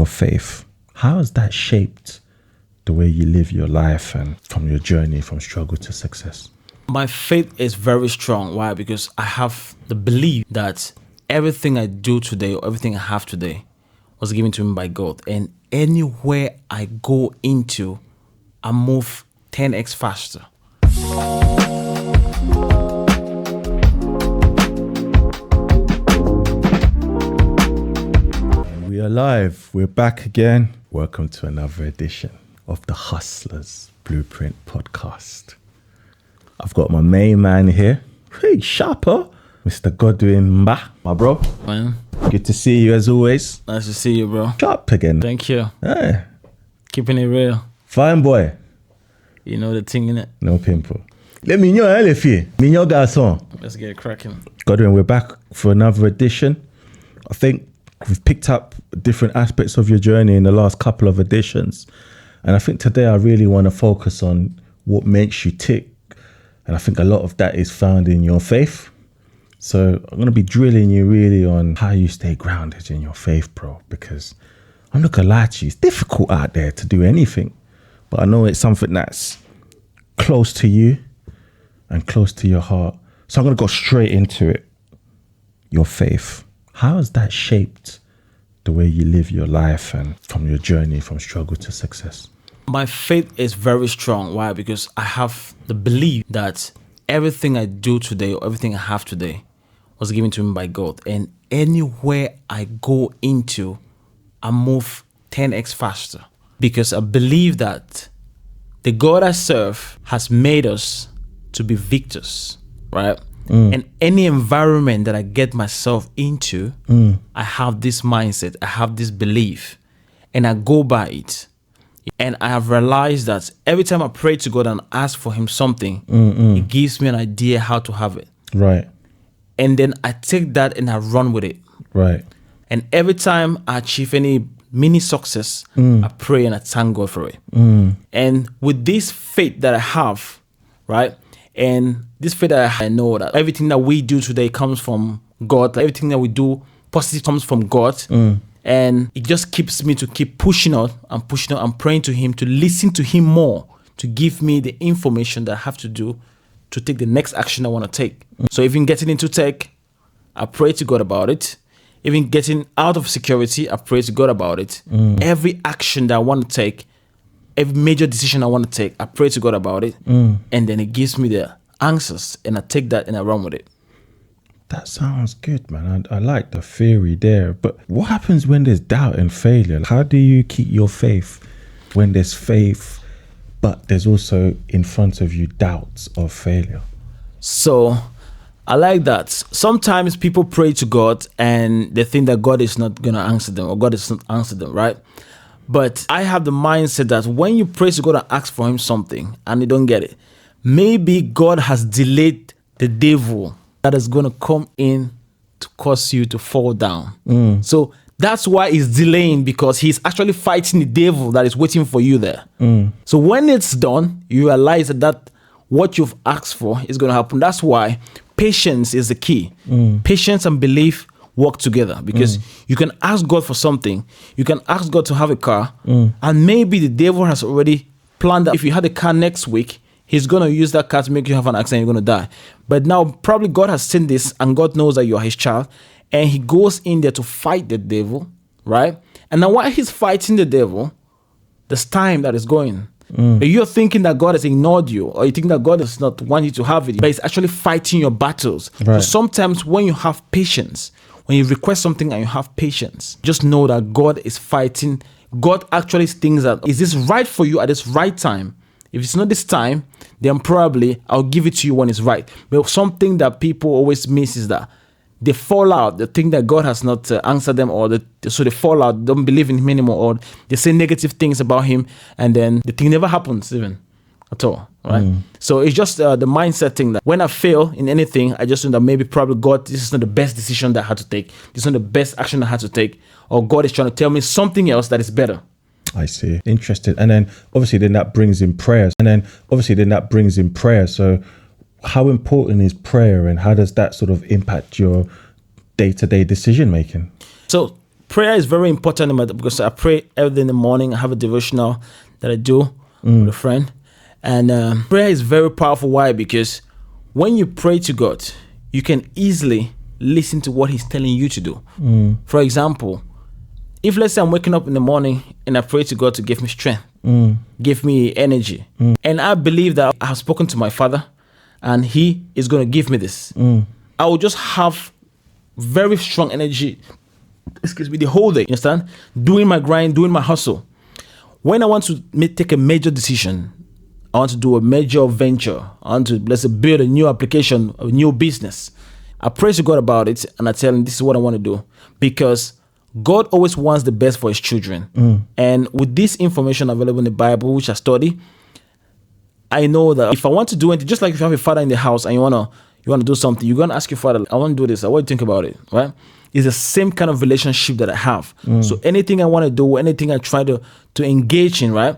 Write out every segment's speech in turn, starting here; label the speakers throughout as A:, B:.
A: your faith, how has that shaped the way you live your life and from your journey from struggle to success?
B: My faith is very strong. Why? Because I have the belief that everything I do today or everything I have today was given to me by God. And anywhere I go into, I move 10x faster.
A: We are live. We're back again. Welcome to another edition of the Hustlers Blueprint podcast. I've got my main man here. Hey, Sharper, Mr. Godwin Mba, my bro.
B: Man,
A: Good to see you as always.
B: nice to see you, bro.
A: Sharp again.
B: Thank you.
A: Hey,
B: Keeping it real.
A: fine boy.
B: You know the thing, innit?
A: No pimple. Let me know, les filles. Mignon garçon.
B: Let's get it cracking.
A: Godwin, we're back for another edition. I think we've picked up different aspects of your journey in the last couple of editions. And I think today I really want to focus on what makes you tick. And I think a lot of that is found in your faith. So I'm going to be drilling you really on how you stay grounded in your faith, bro. Because I'm not going to lie to you, it's difficult out there to do anything. But I know it's something that's close to you and close to your heart. So I'm going to go straight into it. Your faith. How has that shaped the way you live your life and from your journey from struggle to success?
B: My faith is very strong. Why? Because I have the belief that everything I do today or everything I have today was given to me by God. And anywhere I go into, I move 10x faster. Because I believe that the God I serve has made us to be victors, right? And any environment that I get myself into, I have this mindset, I have this belief, and I go by it. And I have realized that every time I pray to God and ask for him something, he gives me an idea how to have it.
A: Right.
B: And then I take that and I run with it.
A: Right.
B: And every time I achieve any mini success, I pray and I thank God for it. And with this faith that I have, right? And this faith that I know that everything that we do today comes from God. Everything that we do positive comes from God. And it just keeps me to keep pushing out and praying to him, to listen to him more, to give me the information that I have to do to take the next action I want to take. So even getting into tech, I pray to God about it. Even getting out of security, I pray to God about it. Every action that I want to take, every major decision I want to take, I pray to God about it. And then it gives me the answers and I take that and I run with it.
A: That sounds good, man. I like the theory there. But what happens when there's doubt and failure? How do you keep your faith when there's faith, but there's also in front of you doubts of failure?
B: So I like that. Sometimes people pray to God and they think that God is not going to answer them or God is not answer them, right? But I have the mindset that when you pray to God and ask for him something and you don't get it, maybe God has delayed the devil that is going to come in to cause you to fall down. So that's why he's delaying, because he's actually fighting the devil that is waiting for you there. So when it's done, you realize that what you've asked for is going to happen. That's why patience is the key. Patience and belief work together, because you can ask God for something. You can ask God to have a car, and maybe the devil has already planned that if you had a car next week, he's going to use that car to make you have an accident, you're going to die. But now probably God has seen this and God knows that you are his child, and he goes in there to fight the devil, right? And now while he's fighting the devil, there's time that is going. You're thinking that God has ignored you, or you think that God does not want you to have it, but he's actually fighting your battles.
A: Right.
B: So sometimes when you have patience, when you request something and you have patience, just know that God is fighting. God actually thinks that, is this right for you at this right time? If it's not this time, then probably I'll give it to you when it's right. But something that people always miss is that they fall out. They think that God has not answered them, or so they fall out, don't believe in him anymore, or they say negative things about him, and then the thing never happens even at all, right? So it's just the mindset thing that when I fail in anything, I just know that maybe probably God, this is not the best decision that I had to take. This is not the best action I had to take, or God is trying to tell me something else that is better.
A: I see. Interesting. And then obviously that brings in prayers. So how important is prayer, and how does that sort of impact your day-to-day decision making?
B: So prayer is very important in because I pray every day in the morning. I have a devotional that I do with a friend. And prayer is very powerful. Why? Because when you pray to God, you can easily listen to what he's telling you to do. For example, if let's say I'm waking up in the morning and I pray to God to give me strength, give me energy, and I believe that I have spoken to my Father and he is going to give me this, I will just have very strong energy, the whole day, you understand? Doing my grind, doing my hustle. When I want to take a major decision, I want to do a major venture, I want to, let's say, build a new application, a new business, I pray to God about it and I tell him this is what I want to do, because God always wants the best for his children. And with this information available in the Bible, which I study, I know that if I want to do anything, just like if you have a father in the house and you want to do something, you're going to ask your father, I want to do this. What do you think about it? Right? It's the same kind of relationship that I have. So anything I want to do, anything I try to engage in, right?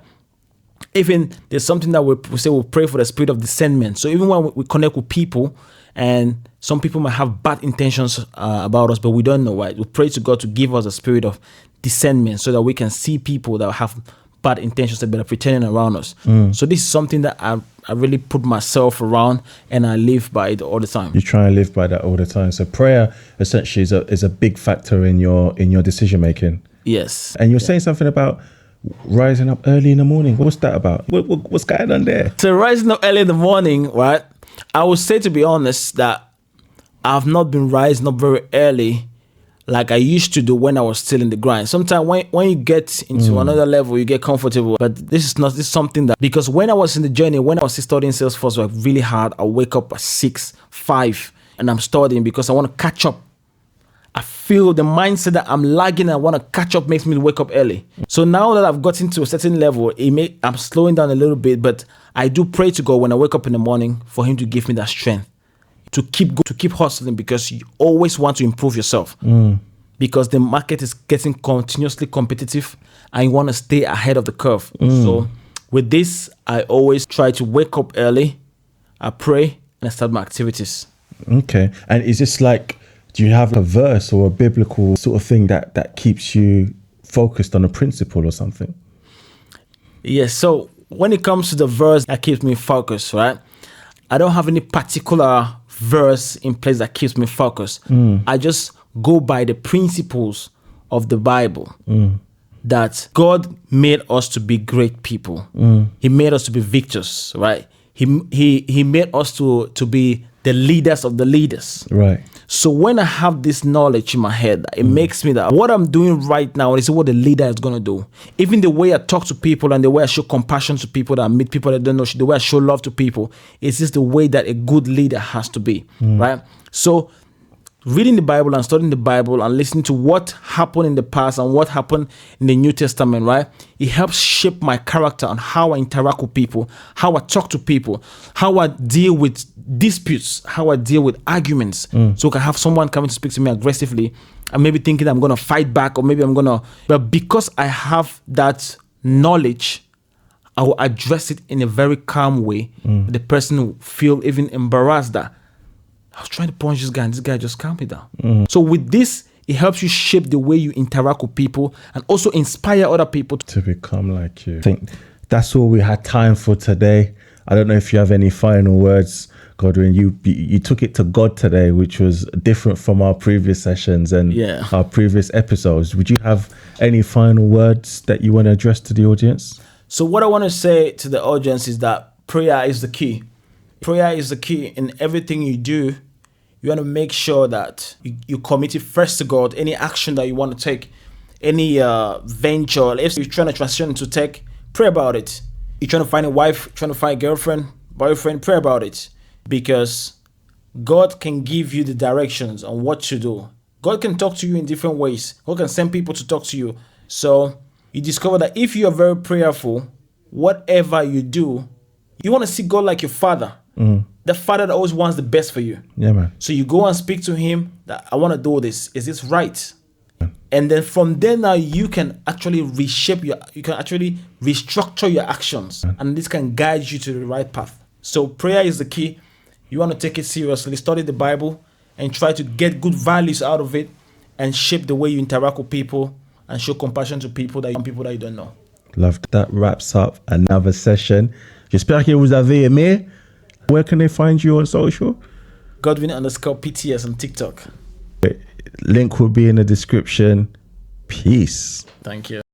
B: Even there's something that we say we pray for the spirit of discernment. So even when we connect with people, and some people might have bad intentions about us, but we don't know, right? We pray to God to give us a spirit of discernment so that we can see people that have bad intentions that are pretending around us. So this is something that I really put myself around and I live by it all the time.
A: You try and live by that all the time. So prayer essentially is a big factor in your decision making.
B: Yes.
A: And you're saying something about rising up early in the morning. What's that about? What's going on there?
B: So rising up early in the morning, right? I would say, to be honest, that I've not been rising up very early like I used to do when I was still in the grind. Sometimes when you get into another level, you get comfortable. But this is something that, because when I was in the journey, when I was studying Salesforce like really hard, I wake up at 6, 5, and I'm studying because I want to catch up. I feel the mindset that I'm lagging and I want to catch up makes me wake up early. So now that I've gotten to a certain level, I'm slowing down a little bit, but I do pray to God when I wake up in the morning for him to give me that strength to keep hustling, because you always want to improve yourself. Because the market is getting continuously competitive and you want to stay ahead of the curve. So with this, I always try to wake up early, I pray, and I start my activities.
A: Okay. And is this like, do you have a verse or a biblical sort of thing that keeps you focused on a principle or something?
B: Yes. So when it comes to the verse that keeps me focused, right? I don't have any particular verse in place that keeps me focused. I just go by the principles of the Bible. That God made us to be great people. He made us to be victors, right? He made us to be the leaders of the leaders.
A: Right.
B: So when I have this knowledge in my head, it makes me that what I'm doing right now is what the leader is going to do. Even the way I talk to people and the way I show compassion to people, that I meet people that don't know, the way I show love to people, is just the way that a good leader has to be, right? So reading the Bible and studying the Bible and listening to what happened in the past and what happened in the New Testament, right? It helps shape my character and how I interact with people, how I talk to people, how I deal with disputes, how I deal with arguments. So I can have someone coming to speak to me aggressively and maybe thinking I'm going to fight back, or maybe but because I have that knowledge, I will address it in a very calm way. The person will feel even embarrassed that I was trying to punch this guy and this guy just calmed me down. So with this, it helps you shape the way you interact with people and also inspire other people
A: to become like you. I think that's all we had time for today. I don't know if you have any final words, Godwin. You took it to God today, which was different from our previous sessions and our previous episodes. Would you have any final words that you want to address to the audience?
B: So what I want to say to the audience is that prayer is the key. Prayer is the key in everything you do. You want to make sure that you commit it first to God. Any action that you want to take, any venture, if you're trying to transition to tech, pray about it. You're trying to find a wife, trying to find a girlfriend, boyfriend, pray about it. Because God can give you the directions on what to do. God can talk to you in different ways. God can send people to talk to you. So you discover that if you are very prayerful, whatever you do, you want to see God like your father. The father that always wants the best for you.
A: Yeah, man.
B: So you go and speak to him that I want to do this. Is this right? And then from there now you can actually restructure your actions. And this can guide you to the right path. So prayer is the key. You want to take it seriously. Study the Bible and try to get good values out of it. and shape the way you interact with people and show compassion to people that you don't know.
A: Love that. Wraps up another session. J'espère que vous avez aimé. Where can they find you on social?
B: Godwin_PTS on TikTok.
A: Link will be in the description. Peace.
B: Thank you.